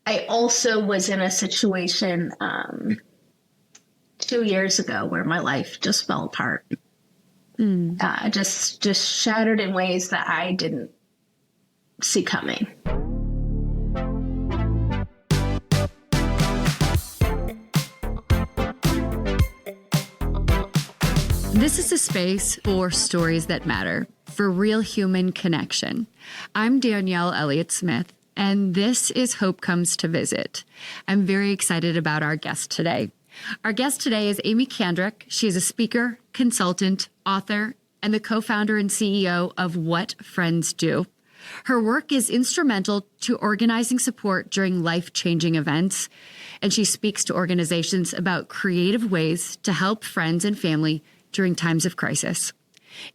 I also was in a situation 2 years ago where my life just fell apart. Just shattered in ways that I didn't see coming. This is a space for stories that matter, for real human connection. I'm Danielle Elliott-Smith, and this is Hope Comes to Visit. I'm very excited about our guest today. Our guest today is Aimee Kandrac. She is a speaker, consultant, author, and the co-founder and CEO of What Friends Do. Her work is instrumental to organizing support during life-changing events, and she speaks to organizations about creative ways to help friends and family during times of crisis.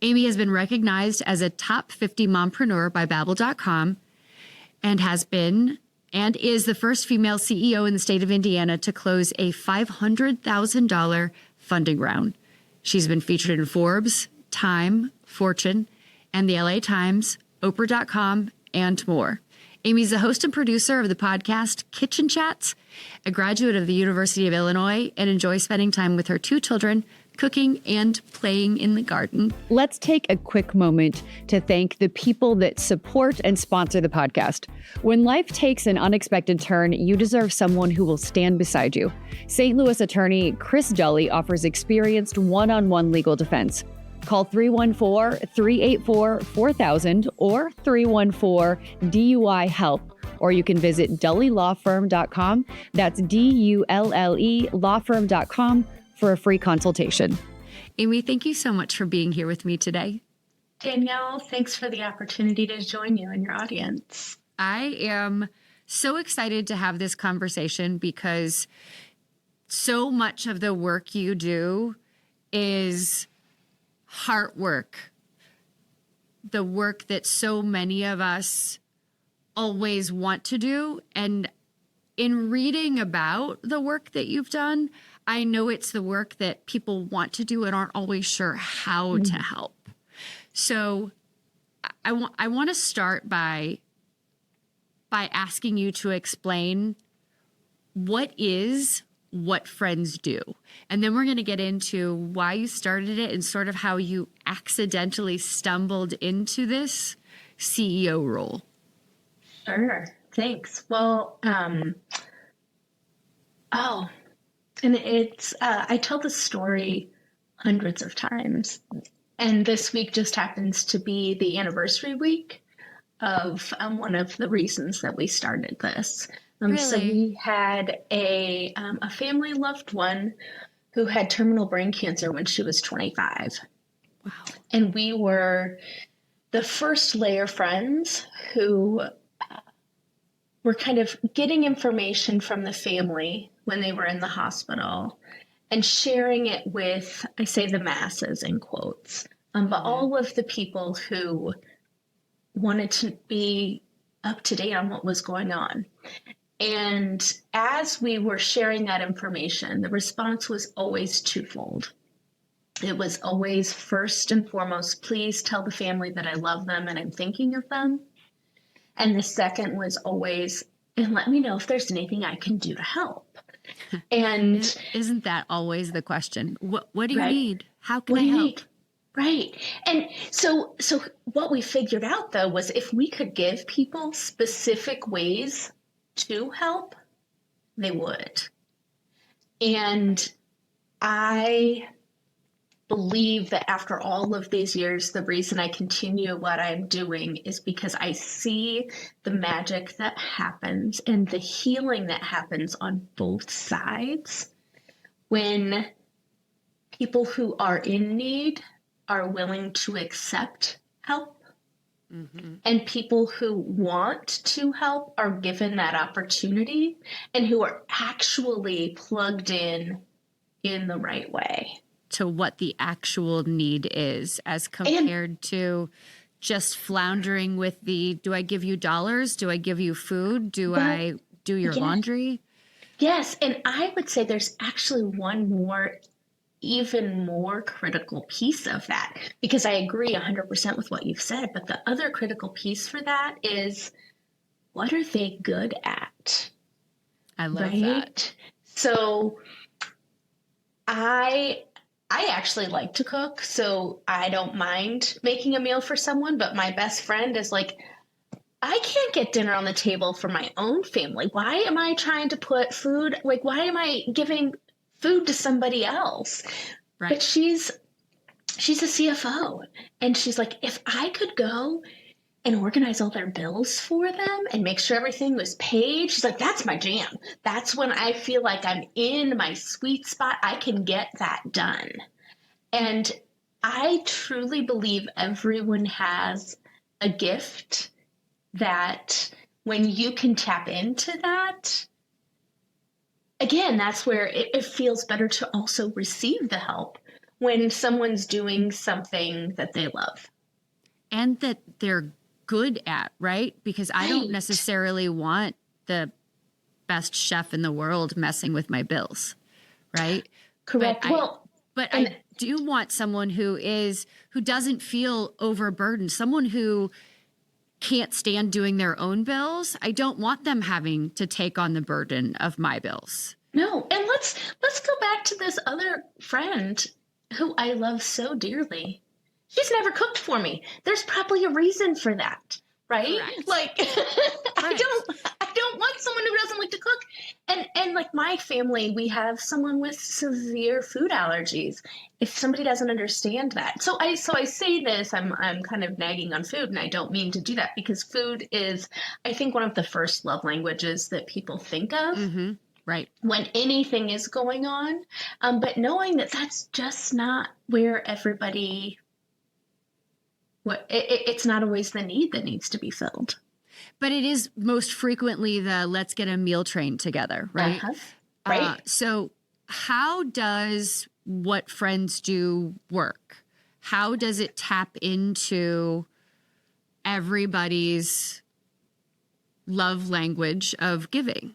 Aimee has been recognized as a top 50 mompreneur by Babbel.com and has been and is the first female CEO in the state of Indiana to close a $500,000 funding round. She's been featured in Forbes, Time, Fortune, and the LA Times, Oprah.com, and more. Aimee's the host and producer of the podcast Kitchen Chats, a graduate of the University of Illinois, and enjoys spending time with her two children, cooking and playing in the garden. Let's take a quick moment to thank the people that support and sponsor the podcast. When life takes an unexpected turn, you deserve someone who will stand beside you. St. Louis attorney Chris Dully offers experienced one-on-one legal defense. Call 314-384-4000 or 314-DUI-HELP, or you can visit dullylawfirm.com. That's DULLE lawfirm.com for a free consultation. Aimee, thank you so much for being here with me today. Danielle, thanks for the opportunity to join you and your audience. I am so excited to have this conversation because so much of the work you do is heart work, the work that so many of us always want to do. And in reading about the work that you've done, I know it's the work that people want to do and aren't always sure how to help. So I want to start by asking you to explain what Friends Do. And then we're going to get into why you started it and sort of how you accidentally stumbled into this CEO role. Sure. Thanks. Well, and it's, I tell the story hundreds of times. And this week just happens to be the anniversary week of one of the reasons that we started this. Really? So we had a family loved one who had terminal brain cancer when she was 25. Wow. And we were the first layer friends who were kind of getting information from the family when they were in the hospital and sharing it with, I say the masses in quotes, but all of the people who wanted to be up to date on what was going on. And as we were sharing that information, the response was always twofold. It was always, first and foremost, please tell the family that I love them and I'm thinking of them. And the second was always, and let me know if there's anything I can do to help. And isn't that always the question? What do you right. need? How can I help? Right. And so what we figured out, though, was if we could give people specific ways to help, they would. And I believe that after all of these years, the reason I continue what I'm doing is because I see the magic that happens and the healing that happens on both sides when people who are in need are willing to accept help. Mm-hmm. And people who want to help are given that opportunity and who are actually plugged in the right way. To what the actual need is as compared to just floundering with the, do I give you dollars? Do I give you food? Do I do your laundry? Yes. And I would say there's actually one more, even more critical piece of that, because I agree 100% with what you've said. But the other critical piece for that is, what are they good at? I love that. right? So I I actually like to cook, so I don't mind making a meal for someone, but my best friend is like, I can't get dinner on the table for my own family. Why am I trying to put food, like, why am I giving food to somebody else? Right. But she's a CFO, and she's like, if I could go and organize all their bills for them and make sure everything was paid, she's like, that's my jam. That's when I feel like I'm in my sweet spot. I can get that done. And I truly believe everyone has a gift that when you can tap into that, again, that's where it feels better to also receive the help when someone's doing something that they love. And that they're good at, right? Because I don't Right. necessarily want the best chef in the world messing with my bills, right? Correct. But and- I do want someone who doesn't feel overburdened, someone who can't stand doing their own bills. I don't want them having to take on the burden of my bills. No, and let's go back to this other friend who I love so dearly. She's never cooked for me. There's probably a reason for that, right? Correct. Like I don't want someone who doesn't like to cook. And like my family, we have someone with severe food allergies. If somebody doesn't understand that. So I say this, I'm kind of nagging on food, and I don't mean to do that, because food is, I think, one of the first love languages that people think of. Mm-hmm. Right. When anything is going on. But knowing that that's just not where everybody, it's not always the need that needs to be filled. But it is most frequently the let's get a meal train together, right? Uh-huh. Right. So how does What Friends Do work? How does it tap into everybody's love language of giving?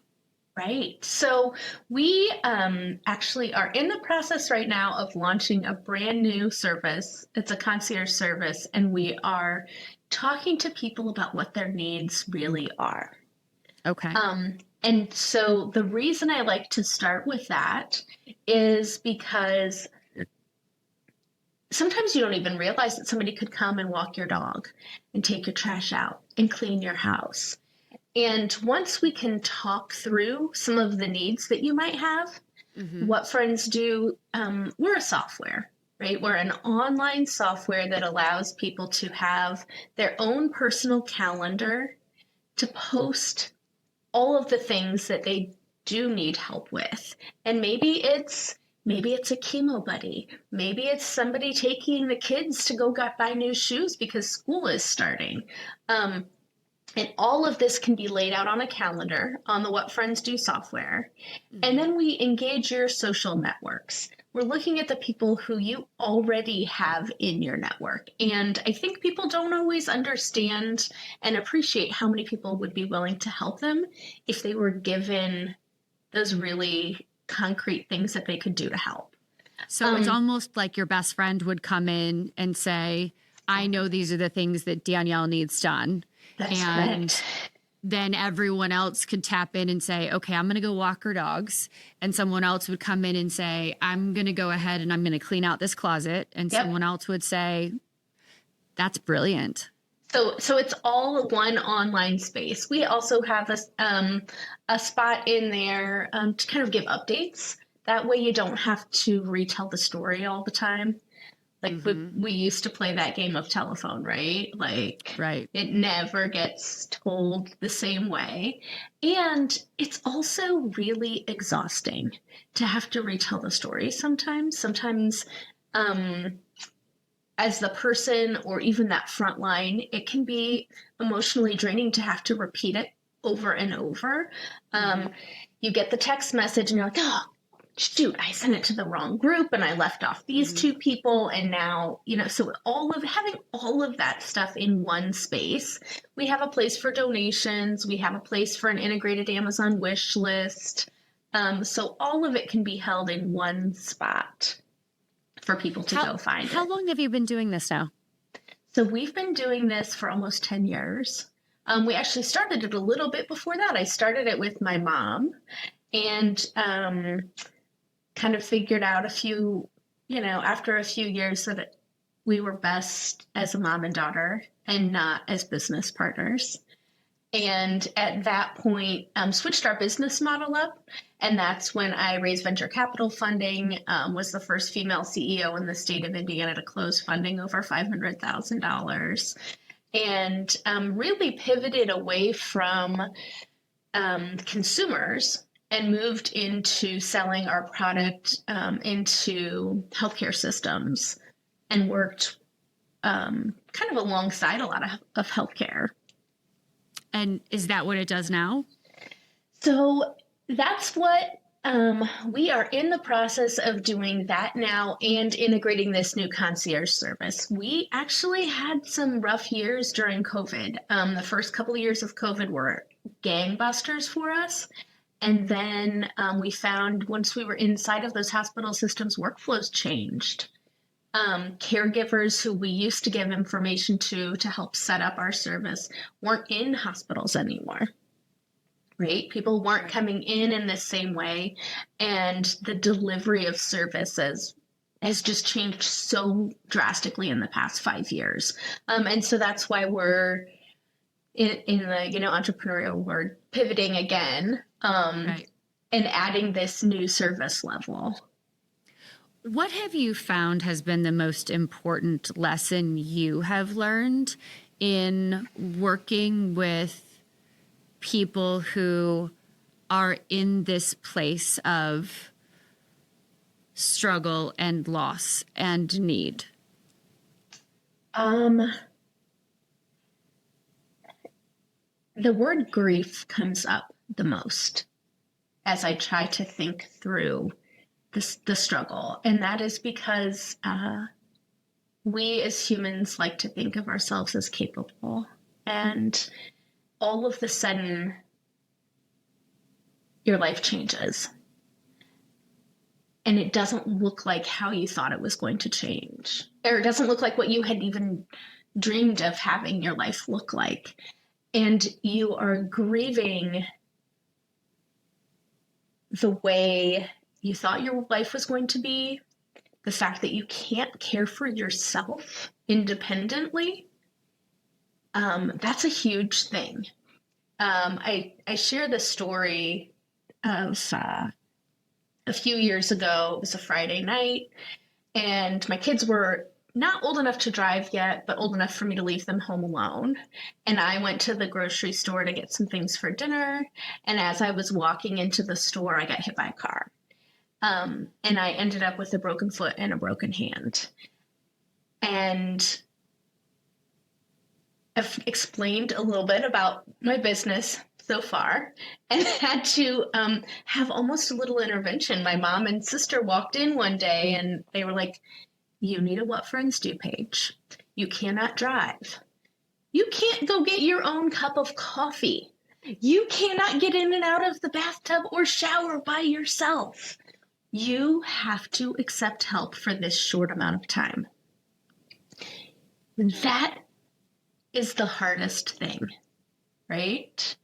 Right. So we actually are in the process right now of launching a brand new service. It's a concierge service, and we are talking to people about what their needs really are. Okay. And so the reason I like to start with that is because sometimes you don't even realize that somebody could come and walk your dog and take your trash out and clean your house. And once we can talk through some of the needs that you might have, What Friends Do, we're a software, right? We're an online software that allows people to have their own personal calendar to post all of the things that they do need help with. And maybe it's a chemo buddy. Maybe it's somebody taking the kids to go buy new shoes because school is starting. And all of this can be laid out on a calendar on the What Friends Do software. And then we engage your social networks. We're looking at the people who you already have in your network. And I think people don't always understand and appreciate how many people would be willing to help them if they were given those really concrete things that they could do to help. So it's almost like your best friend would come in and say, I know these are the things that Danielle needs done. That's and right. then everyone else could tap in and say, okay, I'm going to go walk her dogs. And someone else would come in and say, I'm going to go ahead and I'm going to clean out this closet. And someone else would say, that's brilliant. So it's all one online space. We also have a spot in there to kind of give updates. That way you don't have to retell the story all the time. Like we used to play that game of telephone, right? Like it never gets told the same way. And it's also really exhausting to have to retell the story sometimes. Sometimes as the person or even that front line, it can be emotionally draining to have to repeat it over and over. You get the text message and you're like, oh, shoot, I sent it to the wrong group and I left off these two people. And now, so having all of that stuff in one space, we have a place for donations. We have a place for an integrated Amazon wish list. So all of it can be held in one spot for people to go find it. How long have you been doing this now? So we've been doing this for almost 10 years. We actually started it a little bit before that. I started it with my mom and kind of figured out after a few years that we were best as a mom and daughter and not as business partners. And at that point, switched our business model up. And that's when I raised venture capital funding, was the first female CEO in the state of Indiana to close funding over $500,000. And really pivoted away from consumers and moved into selling our product into healthcare systems and worked kind of alongside a lot of healthcare. And is that what it does now? So that's what we are in the process of doing that now and integrating this new concierge service. We actually had some rough years during COVID. The first couple of years of COVID were gangbusters for us. And then we found once we were inside of those hospital systems, workflows changed. Caregivers who we used to give information to help set up our service weren't in hospitals anymore, right? People weren't coming in the same way. And the delivery of services has just changed so drastically in the past 5 years. And so that's why we're in the, entrepreneurial word, pivoting again and adding this new service level. What have you found has been the most important lesson you have learned in working with people who are in this place of struggle and loss and need? The word grief comes up the most as I try to think through the struggle. And that is because we as humans like to think of ourselves as capable. And all of a sudden, your life changes. And it doesn't look like how you thought it was going to change. Or it doesn't look like what you had even dreamed of having your life look like. And you are grieving the way you thought your life was going to be, the fact that you can't care for yourself independently. That's a huge thing. I share the story of a few years ago. It was a Friday night, and my kids were not old enough to drive yet, but old enough for me to leave them home alone. And I went to the grocery store to get some things for dinner. And as I was walking into the store, I got hit by a car. And I ended up with a broken foot and a broken hand. And I've explained a little bit about my business so far and had to have almost a little intervention. My mom and sister walked in one day and they were like, "You need a What Friends Do page. You cannot drive. You can't go get your own cup of coffee. You cannot get in and out of the bathtub or shower by yourself. You have to accept help for this short amount of time." That is the hardest thing, right?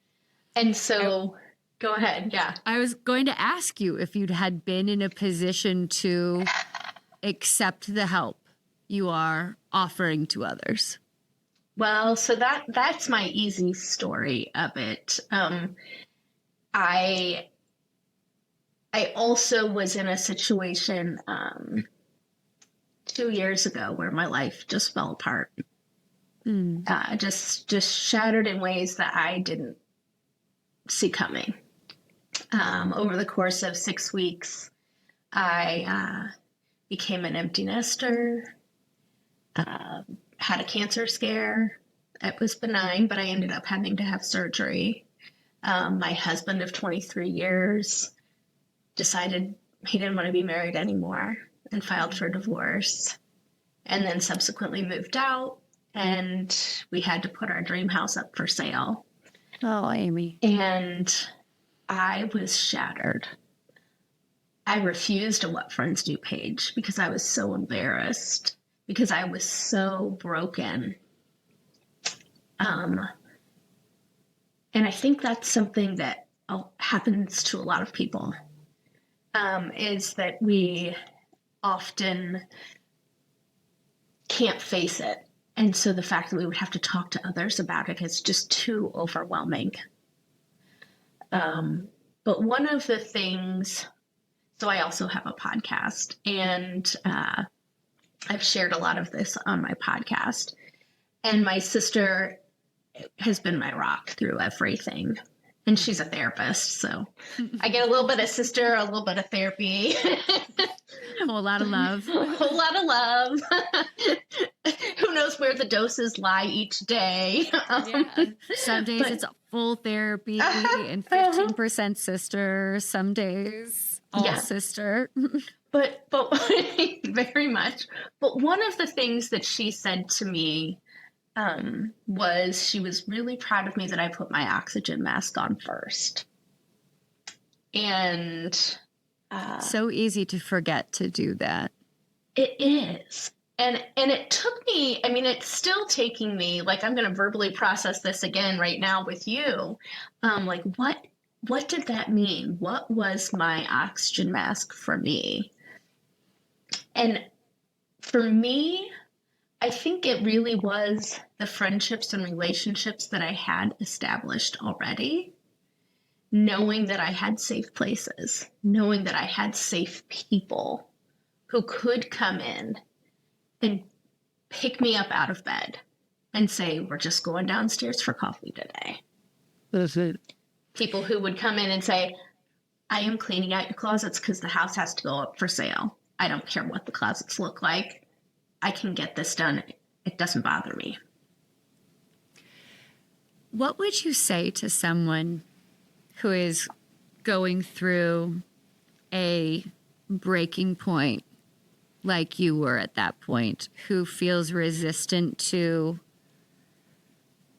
And so, go ahead. Yeah. I was going to ask you if you had been in a position to accept the help you are offering to others. Well, so that's my easy story of it. I also was in a situation 2 years ago where my life just fell apart. Just shattered in ways that I didn't see coming. Over the course of 6 weeks, I became an empty nester, had a cancer scare. It was benign, but I ended up having to have surgery. My husband of 23 years decided he didn't want to be married anymore and filed for divorce, and then subsequently moved out, and we had to put our dream house up for sale. Oh, Aimee. And I was shattered. I refused a What Friends Do page because I was so embarrassed, because I was so broken. And I think that's something that happens to a lot of people, is that we often can't face it. And so the fact that we would have to talk to others about it is just too overwhelming. But one of the things, so I also have a podcast, and I've shared a lot of this on my podcast. And my sister has been my rock through everything. And she's a therapist, so I get a little bit of sister, a little bit of therapy. A whole lot of love. A whole lot of love. Who knows where the doses lie each day. Yeah. Some days it's full therapy and 15% sister. Some days all sister. But very much. But one of the things that she said to me was she was really proud of me that I put my oxygen mask on first. And so easy to forget to do that. It is. And it took me, I mean, it's still taking me, like, I'm going to verbally process this again right now with you. Like, what did that mean? What was my oxygen mask for me? And for me, I think it really was the friendships and relationships that I had established already, knowing that I had safe places, knowing that I had safe people who could come in and pick me up out of bed and say, we're just going downstairs for coffee today. That's it. People who would come in and say, I am cleaning out your closets because the house has to go up for sale. I don't care what the closets look like. I can get this done. It doesn't bother me. What would you say to someone who is going through a breaking point like you were at that point, who feels resistant to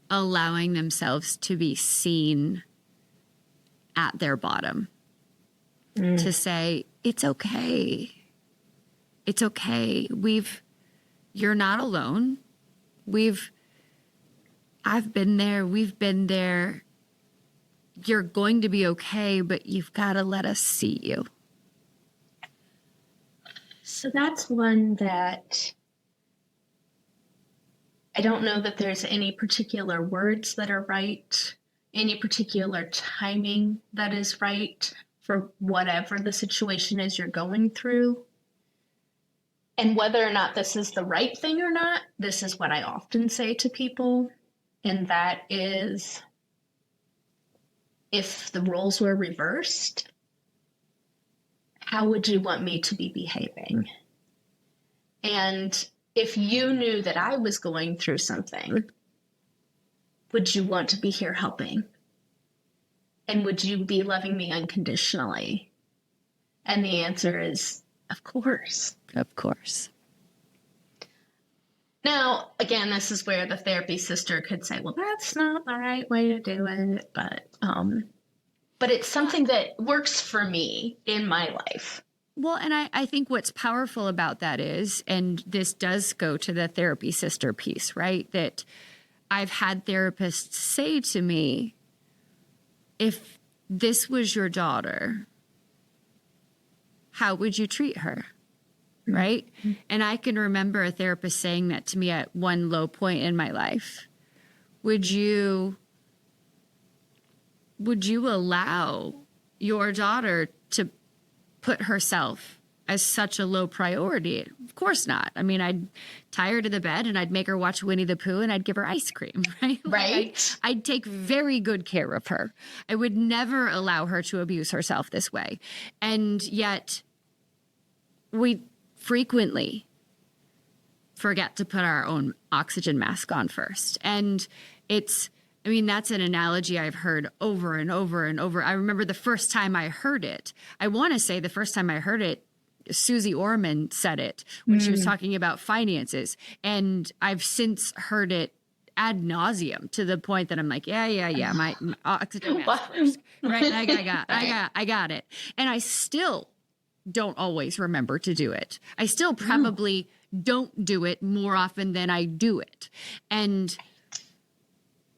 allowing themselves to be seen at their bottom? To say, it's okay. It's okay. You're not alone. I've been there. We've been there. You're going to be okay, but you've got to let us see you. So that's one that I don't know that there's any particular words that are right, any particular timing that is right for whatever the situation is you're going through. And whether or not this is the right thing or not, this is what I often say to people. And that is, if the roles were reversed, how would you want me to be behaving? And if you knew that I was going through something, would you want to be here helping? And would you be loving me unconditionally? And the answer is, of course. Of course. Now, again, this is where the therapy sister could say, well, that's not the right way to do it. But it's something that works for me in my life. Well, and I think what's powerful about that is, and this does go to the therapy sister piece, right? That I've had therapists say to me, if this was your daughter, how would you treat her? Right? Mm-hmm. And I can remember a therapist saying that to me at one low point in my life. Would you allow your daughter to put herself as such a low priority? Of course not. I mean, I'd tie her to the bed and I'd make her watch Winnie the Pooh and I'd give her ice cream, right? Right. I'd take very good care of her. I would never allow her to abuse herself this way. And yet we frequently forget to put our own oxygen mask on first. And that's an analogy I've heard over and over and over. I remember the first time I heard it. I want to say the first time I heard it, Susie Orman said it when she was talking about finances. And I've since heard it ad nauseum to the point that I'm like, yeah, my oxygen mask first. Right? I got it. And I still don't always remember to do it. I still probably don't do it more often than I do it.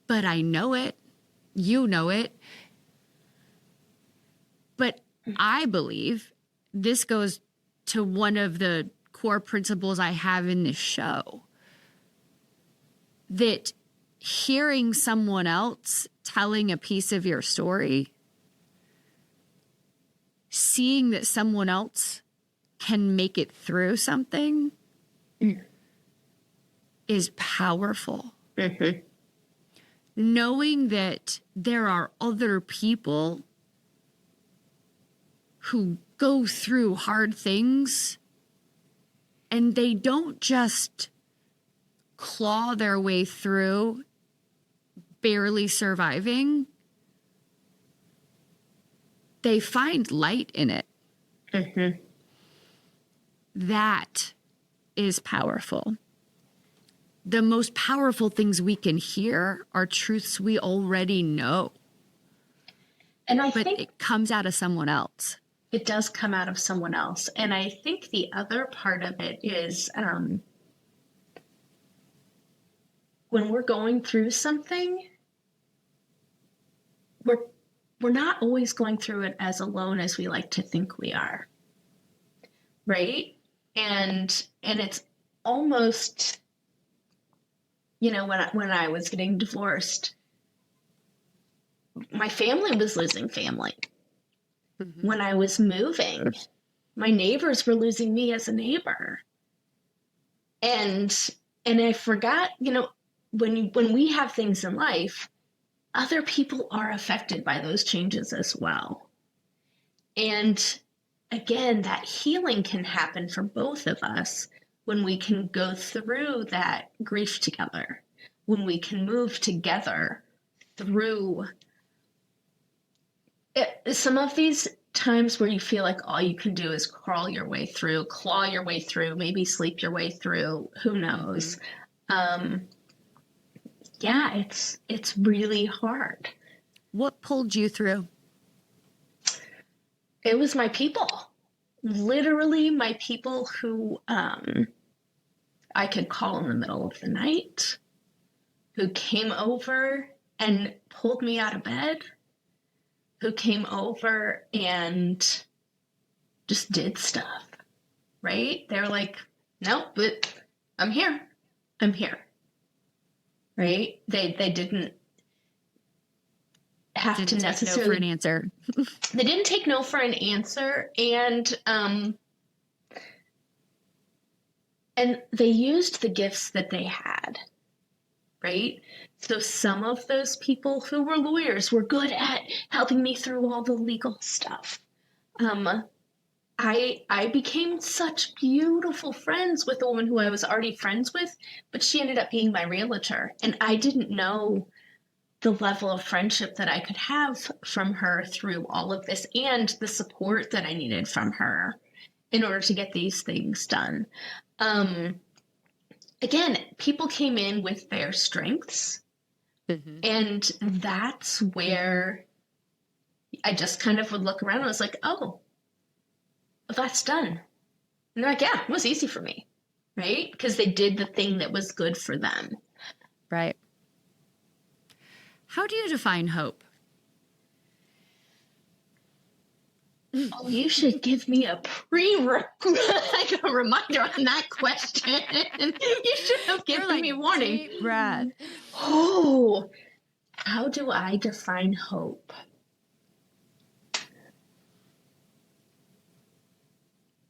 But I know it. You know it. But I believe this goes to one of the core principles I have in this show, that hearing someone else telling a piece of your story, seeing that someone else can make it through something is powerful. Mm-hmm. Knowing that there are other people who go through hard things and they don't just claw their way through, barely surviving. They find light in it. Mm-hmm. That is powerful. The most powerful things we can hear are truths we already know. And I But think it comes out of someone else. it does come out of someone else. And I think the other part of it is when we're going through something, we're not always going through it as alone as we like to think we are. Right? And it's almost, when I was getting divorced, my family was losing family. Mm-hmm. When I was moving, my neighbors were losing me as a neighbor. And I forgot, when we have things in life, other people are affected by those changes as well. And again, that healing can happen for both of us when we can go through that grief together, when we can move together through some of these times where you feel like all you can do is crawl your way through, claw your way through, maybe sleep your way through, who knows. Yeah, it's really hard. What pulled you through? It was my people. Literally my people who I could call in the middle of the night, who came over and pulled me out of bed, who came over and just did stuff, right? They're like, nope, but I'm here. Right? They didn't have to necessarily take no for an answer. They didn't take no for an answer, and they used the gifts that they had, right? So some of those people who were lawyers were good at helping me through all the legal stuff. I became such beautiful friends with a woman who I was already friends with, but she ended up being my realtor. And I didn't know the level of friendship that I could have from her through all of this and the support that I needed from her in order to get these things done. Again, people came in with their strengths. Mm-hmm. And that's where I just kind of would look around and I was like, oh, that's done. And they're like, yeah, it was easy for me, right? Because they did the thing that was good for them. Right. How do you define hope? Oh, you should give me a like a reminder on that question. You should have given me a warning. Deep breath. Oh, how do I define hope?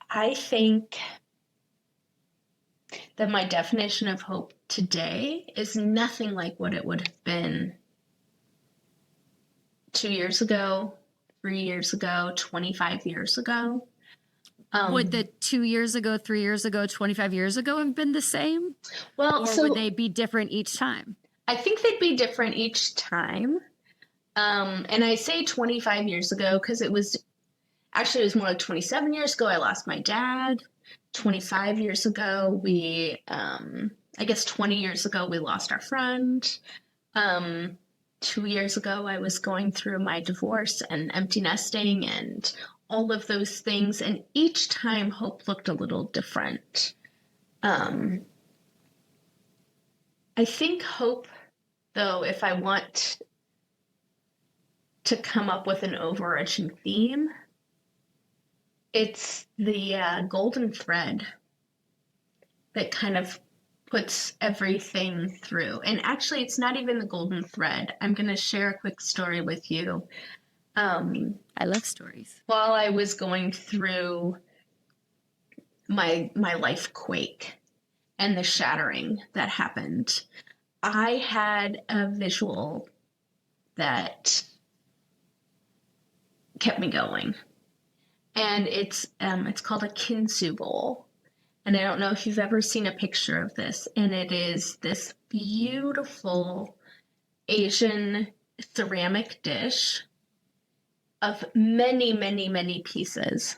I think that my definition of hope today is nothing like what it would have been 2 years ago, 3 years ago, 25 years ago. Would the 2 years ago, 3 years ago, 25 years ago have been the same? Well, or would they be different each time? I think they'd be different each time. And I say 25 years ago because it was more like 27 years ago. I lost my dad. 25 years ago, 20 years ago, we lost our friend. 2 years ago, I was going through my divorce and empty nesting and all of those things. And each time hope looked a little different. I think hope, though, if I want to come up with an overarching theme, it's the golden thread that kind of puts everything through. And actually, it's not even the golden thread. I'm going to share a quick story with you. I love stories. While I was going through my life quake and the shattering that happened, I had a visual that kept me going. And it's called a kintsugi bowl. And I don't know if you've ever seen a picture of this. And it is this beautiful Asian ceramic dish of many, many, many pieces.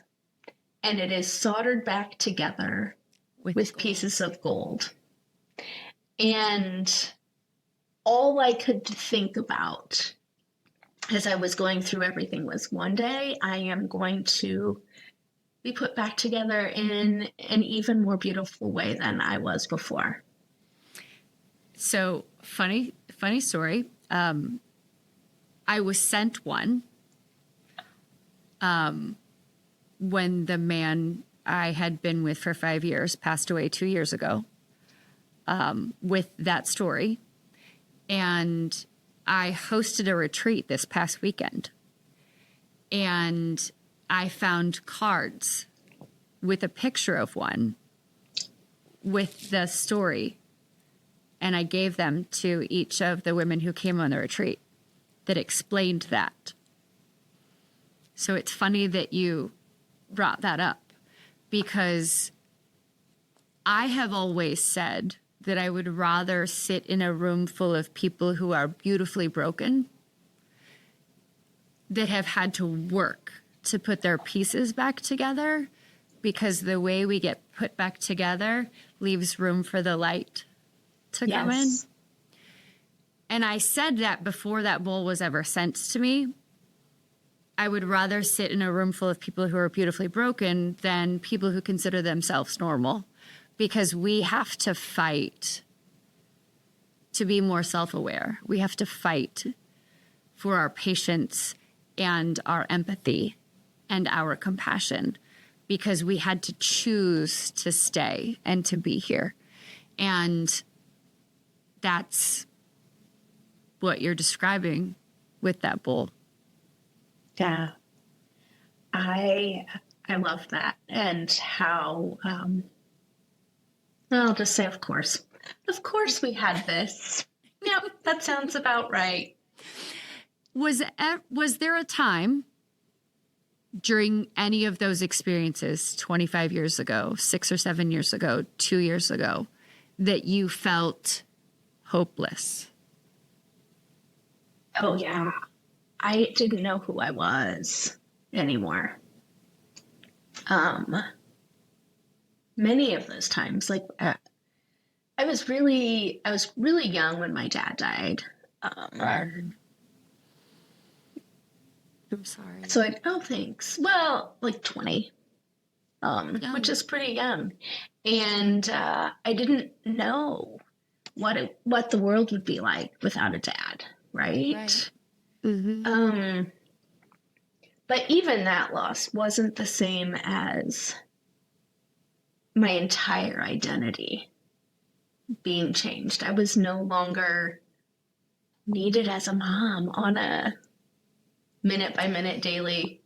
And it is soldered back together with pieces of gold. And all I could think about as I was going through everything was, one day I am going to be put back together in an even more beautiful way than I was before. So funny story. I was sent one when the man I had been with for 5 years passed away 2 years ago, with that story. And I hosted a retreat this past weekend, and I found cards with a picture of one with the story, and I gave them to each of the women who came on the retreat that explained that. So it's funny that you brought that up, because I have always said that I would rather sit in a room full of people who are beautifully broken, that have had to work to put their pieces back together, because the way we get put back together leaves room for the light to come in. And I said that before that bowl was ever sent to me. I would rather sit in a room full of people who are beautifully broken than people who consider themselves normal, because we have to fight to be more self-aware. We have to fight for our patience and our empathy and our compassion, because we had to choose to stay and to be here. And that's what you're describing with that bowl. Yeah. I love that. And how, I'll just say, of course we had this. Yep, that sounds about right. Was there a time during any of those experiences 25 years ago, 6 or 7 years ago, 2 years ago, that you felt hopeless? Oh, yeah. I didn't know who I was anymore. Many of those times, like I was really young when my dad died. I'm sorry. So thanks. Well, like 20, which is pretty young. And I didn't know what the world would be like without a dad, right? Mm-hmm. But even that loss wasn't the same as my entire identity being changed. I was no longer needed as a mom on a minute by minute daily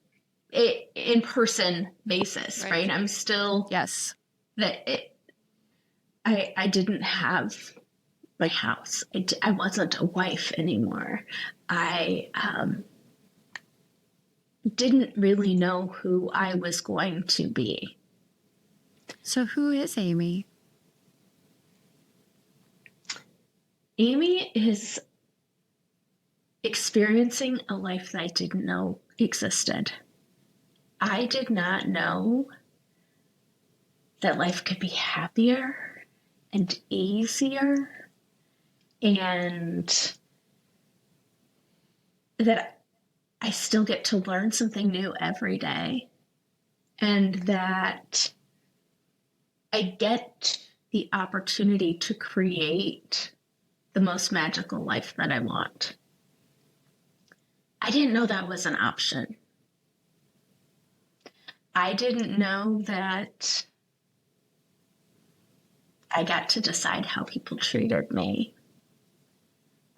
in person basis, right? I'm still yes. I didn't have my house. I wasn't a wife anymore. I didn't really know who I was going to be. So who is Aimee? Aimee is experiencing a life that I didn't know existed. I did not know that life could be happier and easier, and that I still get to learn something new every day, and that I get the opportunity to create the most magical life that I want. I didn't know that was an option. I didn't know that I got to decide how people treated me.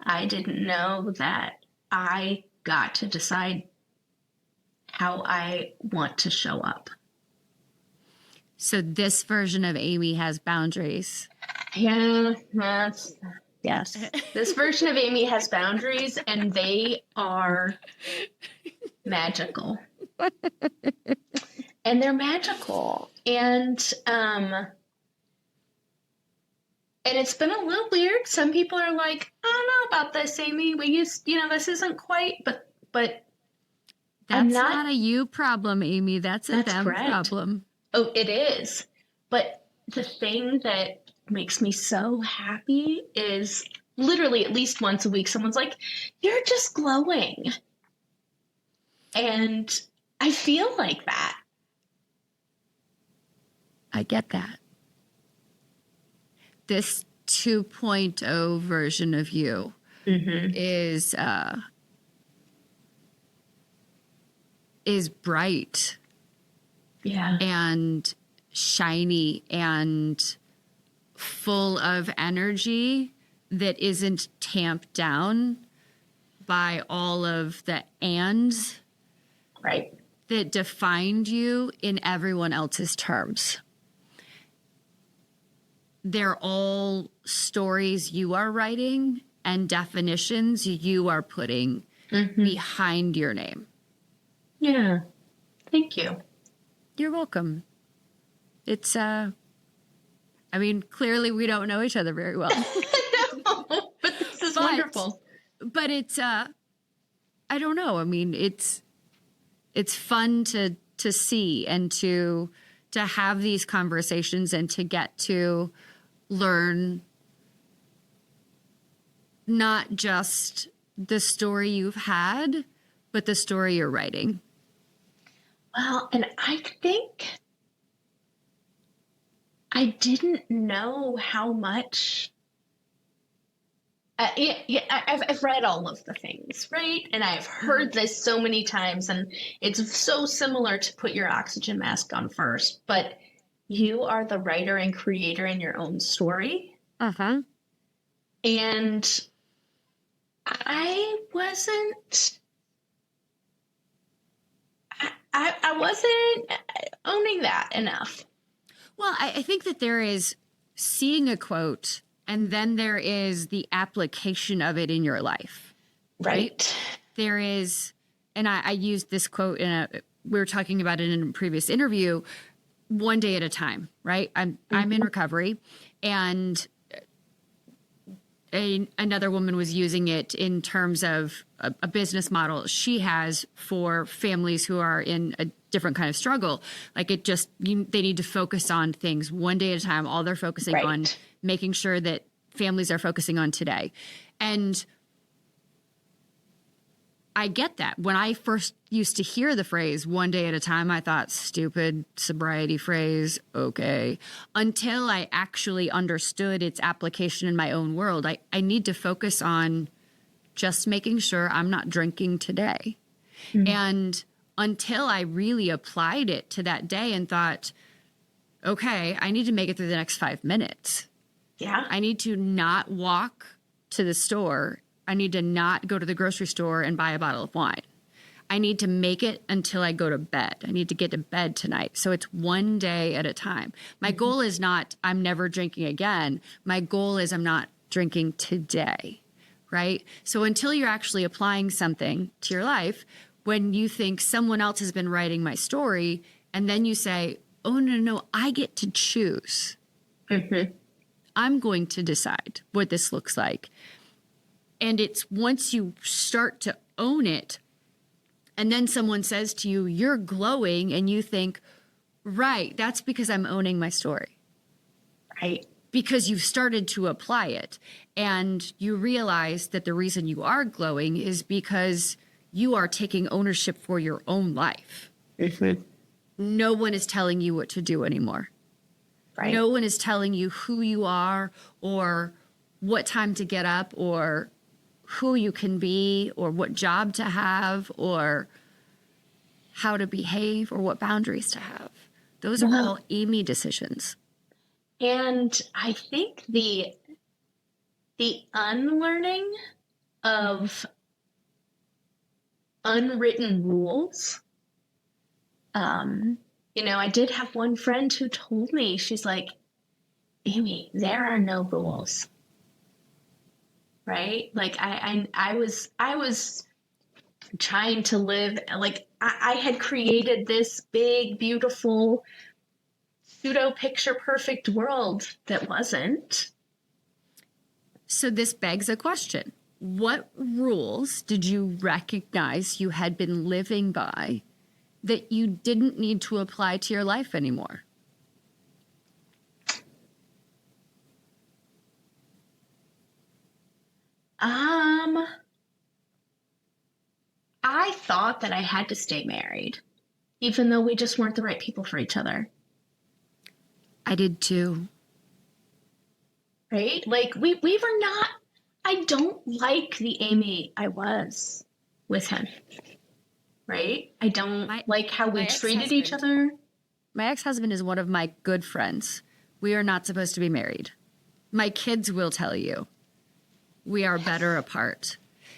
I didn't know that I got to decide how I want to show up. So this version of Aimee has boundaries. Yeah, yes. This version of Aimee has boundaries, and they are magical. And they're magical. And it's been a little weird. Some people are like, I don't know about this, Aimee. This isn't quite, but that's not a you problem, Aimee. That's a them correct. problem. Oh, it is. But the thing that makes me so happy is literally at least once a week, someone's like, you're just glowing. And I feel like that. I get that. This 2.0 version of you is bright. Yeah. And shiny and full of energy that isn't tamped down by all of the ands Right. that defined you in everyone else's terms. They're all stories you are writing and definitions you are putting behind your name. Yeah. Thank you. You're welcome. It's, clearly we don't know each other very well. No, but this is wonderful. But it's, I don't know. It's fun to see and to have these conversations and to get to learn not just the story you've had, but the story you're writing. Well, and I think I didn't know how much. I've read all of the things, right? And I've heard this so many times, and it's so similar to put your oxygen mask on first. But you are the writer and creator in your own story. And I wasn't. I wasn't owning that enough. Well, I think that there is seeing a quote and then there is the application of it in your life. Right. There is, and I used this quote we were talking about it in a previous interview, one day at a time, right? I'm in recovery, and another woman was using it in terms of a business model she has for families who are in a different kind of struggle. Like they need to focus on things one day at a time. All they're focusing on making sure that families are focusing on today. And I get that. When I first used to hear the phrase one day at a time, I thought stupid sobriety phrase. Okay. Until I actually understood its application in my own world. I need to focus on just making sure I'm not drinking today. And until I really applied it to that day and thought, okay, I need to make it through the next 5 minutes. Yeah. I need to not walk to the store. I need to not go to the grocery store and buy a bottle of wine. I need to make it until I go to bed. I need to get to bed tonight. So it's one day at a time. My goal is not, I'm never drinking again. My goal is I'm not drinking today, right? So until you're actually applying something to your life, when you think someone else has been writing my story, and then you say, oh, no, I get to choose. I'm going to decide what this looks like. And it's once you start to own it, and then someone says to you, you're glowing, and you think, right, that's because I'm owning my story. Right. Because you've started to apply it. And you realize that the reason you are glowing is because you are taking ownership for your own life. No one is telling you what to do anymore. Right. No one is telling you who you are or what time to get up or who you can be or what job to have or how to behave or what boundaries to have. Those are all Aimee decisions. And I think the unlearning of unwritten rules. I did have one friend who told me, she's like, Aimee, there are no rules. Right? Like I was trying to live, like I had created this big, beautiful, pseudo picture perfect world that wasn't. So this begs a question. What rules did you recognize you had been living by that you didn't need to apply to your life anymore? I thought that I had to stay married, even though we just weren't the right people for each other. I did too. Right? Like we were not, I don't like the Aimee I was with him. Right? I don't like how we treated each other. My ex-husband is one of my good friends. We are not supposed to be married. My kids will tell you. We are better apart.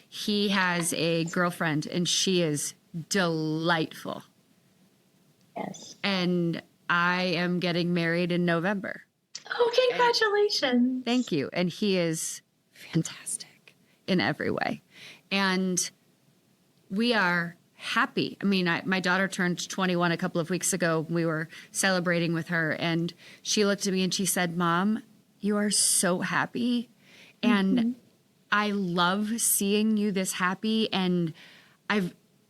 He has a girlfriend and she is delightful. Yes. And I am getting married in November. Oh, congratulations. Thank you. And he is fantastic in every way. And we are happy. I mean, my daughter turned 21 a couple of weeks ago. We were celebrating with her and she looked at me and she said, Mom, you are so happy. And I love seeing you this happy. And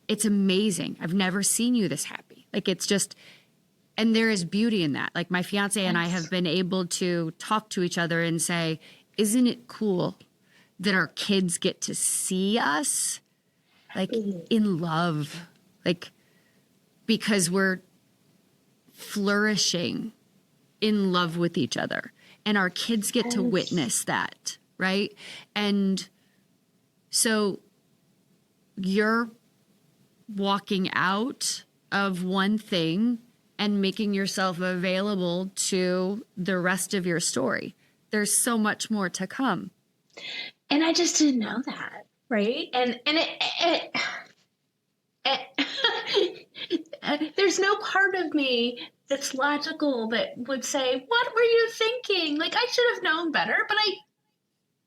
it's amazing. I've never seen you this happy. Like it's just, and there is beauty in that. Like my fiance and I have been able to talk to each other and say, isn't it cool that our kids get to see us like in love, like because we're flourishing in love with each other and our kids get to witness that, right? And so you're walking out of one thing and making yourself available to the rest of your story. There's so much more to come. And I just didn't know that, right? And there's no part of me that's logical that would say, what were you thinking? Like, I should have known better, but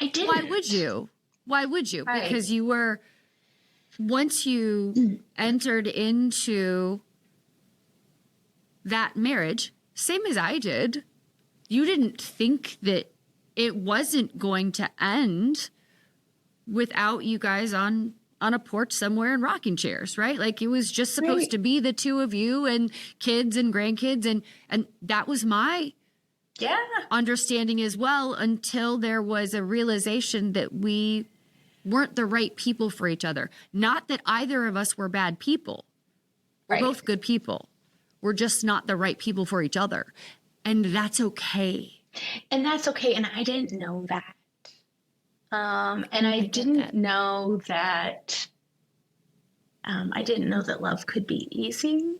I didn't. Why would you? Why would you? Right. Because you were, once you entered into that marriage, same as I did, you didn't think that it wasn't going to end without you guys on a porch somewhere in rocking chairs, right? Like it was just supposed to be the two of you and kids and grandkids. And that was my understanding as well, until there was a realization that we weren't the right people for each other. Not that either of us were bad people. We're both good people. We're just not the right people for each other. And that's okay. And that's okay. And I didn't know that. And I didn't know that, I didn't know that love could be easy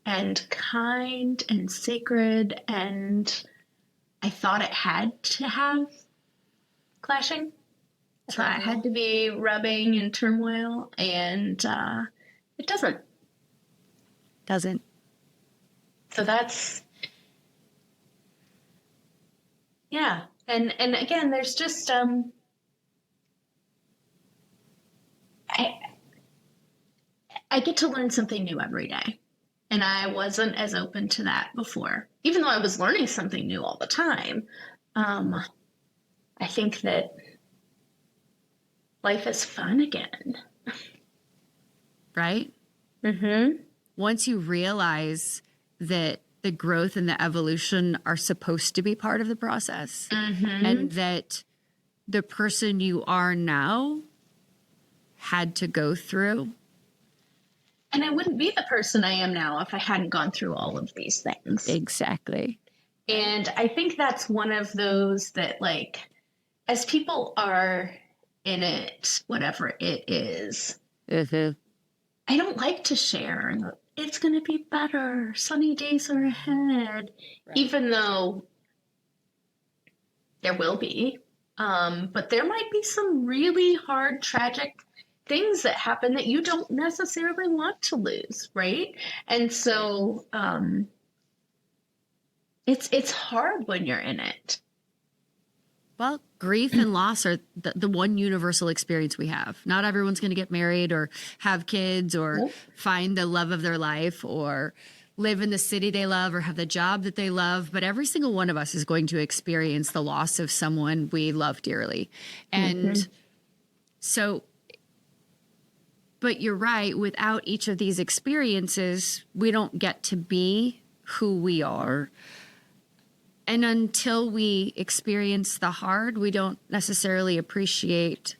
and kind and sacred. And I thought it had to have clashing. So I had to be rubbing and turmoil, and it doesn't. Doesn't. So that's, yeah. And again, there's just, I get to learn something new every day. And I wasn't as open to that before, even though I was learning something new all the time. I think that life is fun again. Right? Mm-hmm. Once you realize that the growth and the evolution are supposed to be part of the process, and that the person you are now had to go through. And I wouldn't be the person I am now if I hadn't gone through all of these things. Exactly. And I think that's one of those that, like, as people are in it, whatever it is, Mm-hmm. I don't like to share. It's going to be better. Sunny days are ahead. Right. Even though there will be. But there might be some really hard, tragic things that happen that you don't necessarily want to lose, right? And so it's hard when you're in it. Well, grief and loss are the one universal experience we have. Not everyone's going to get married or have kids or Nope. find the love of their life or live in the city they love or have the job that they love. But every single one of us is going to experience the loss of someone we love dearly. And so, but you're right, without each of these experiences, we don't get to be who we are. And until we experience the hard, we don't necessarily appreciate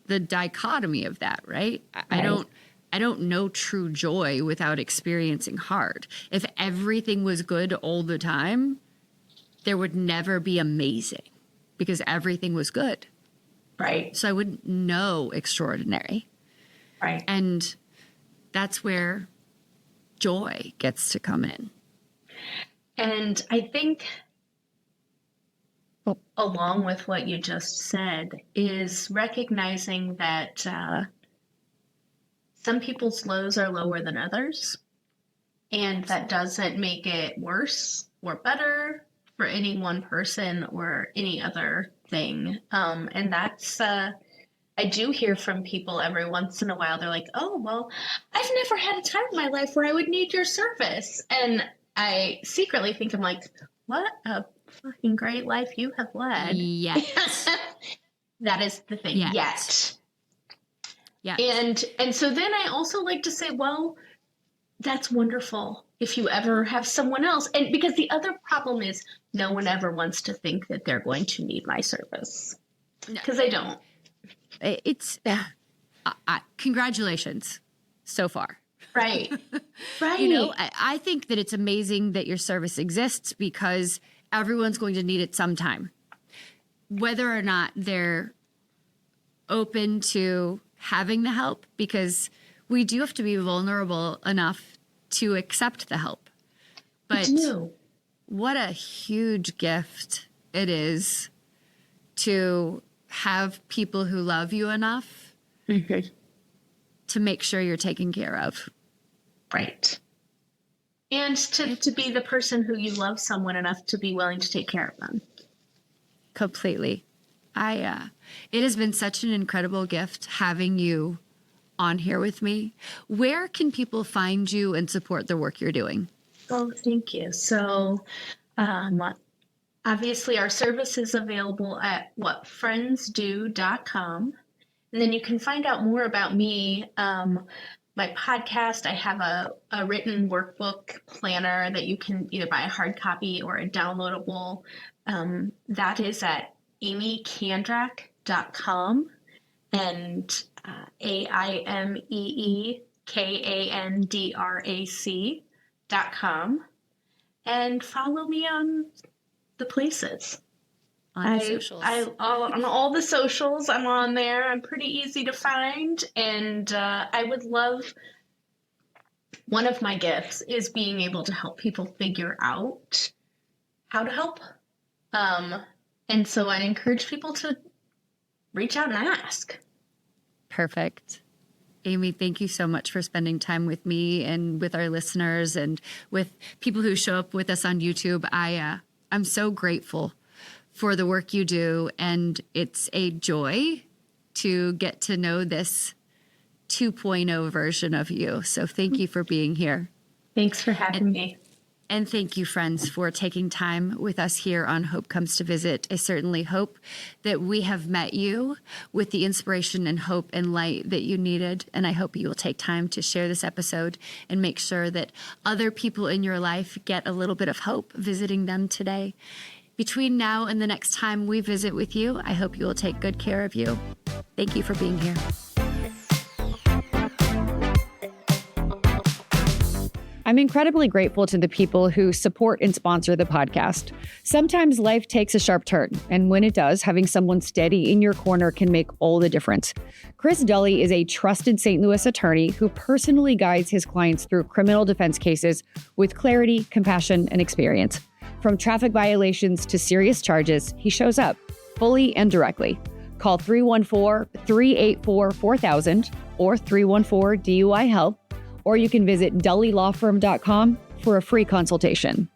the dichotomy of that, right? I don't know true joy without experiencing hard. If everything was good all the time, there would never be amazing because everything was good. Right. So I wouldn't know extraordinary. Right. And that's where joy gets to come in. And I think along with what you just said is recognizing that some people's lows are lower than others. And that doesn't make it worse or better for any one person or any other thing. And that's, I do hear from people every once in a while. They're like, oh, well, I've never had a time in my life where I would need your service. And I secretly think, I'm like, what a fucking great life you have led. Yes. That is the thing. Yet. Yeah. And so then I also like to say, well, that's wonderful if you ever have someone else. And because the other problem is no one ever wants to think that they're going to need my service. Because they don't. It's congratulations so far. Right. Right. You know, I think that it's amazing that your service exists because everyone's going to need it sometime. Whether or not they're open to having the help, because we do have to be vulnerable enough to accept the help. But what a huge gift it is to have people who love you enough to make sure you're taken care of. Right. And to be the person who you love someone enough to be willing to take care of them. Completely. It has been such an incredible gift having you on here with me. Where can people find you and support the work you're doing? Oh, thank you. So, obviously our service is available at whatfriendsdo.com. And then you can find out more about me. My podcast, I have a written workbook planner that you can either buy a hard copy or a downloadable. That is at aimeekandrac.com and AIMEEKANDRAC.com. And follow me on the places. On the socials. On all the socials, I'm on there. I'm pretty easy to find. And I would love, one of my gifts is being able to help people figure out how to help. And so I encourage people to reach out and ask. Perfect. Aimee, thank you so much for spending time with me and with our listeners and with people who show up with us on YouTube. I'm so grateful for the work you do, and it's a joy to get to know this 2.0 version of you. So thank you for being here. Thanks for having me. And thank you, friends, for taking time with us here on Hope Comes to Visit. I certainly hope that we have met you with the inspiration and hope and light that you needed. And I hope you will take time to share this episode and make sure that other people in your life get a little bit of hope visiting them today. Between now and the next time we visit with you, I hope you will take good care of you. Thank you for being here. I'm incredibly grateful to the people who support and sponsor the podcast. Sometimes life takes a sharp turn, and when it does, having someone steady in your corner can make all the difference. Chris Dully is a trusted St. Louis attorney who personally guides his clients through criminal defense cases with clarity, compassion, and experience. From traffic violations to serious charges, he shows up fully and directly. Call 314-384-4000 or 314-DUI-HELP, or you can visit dullylawfirm.com for a free consultation.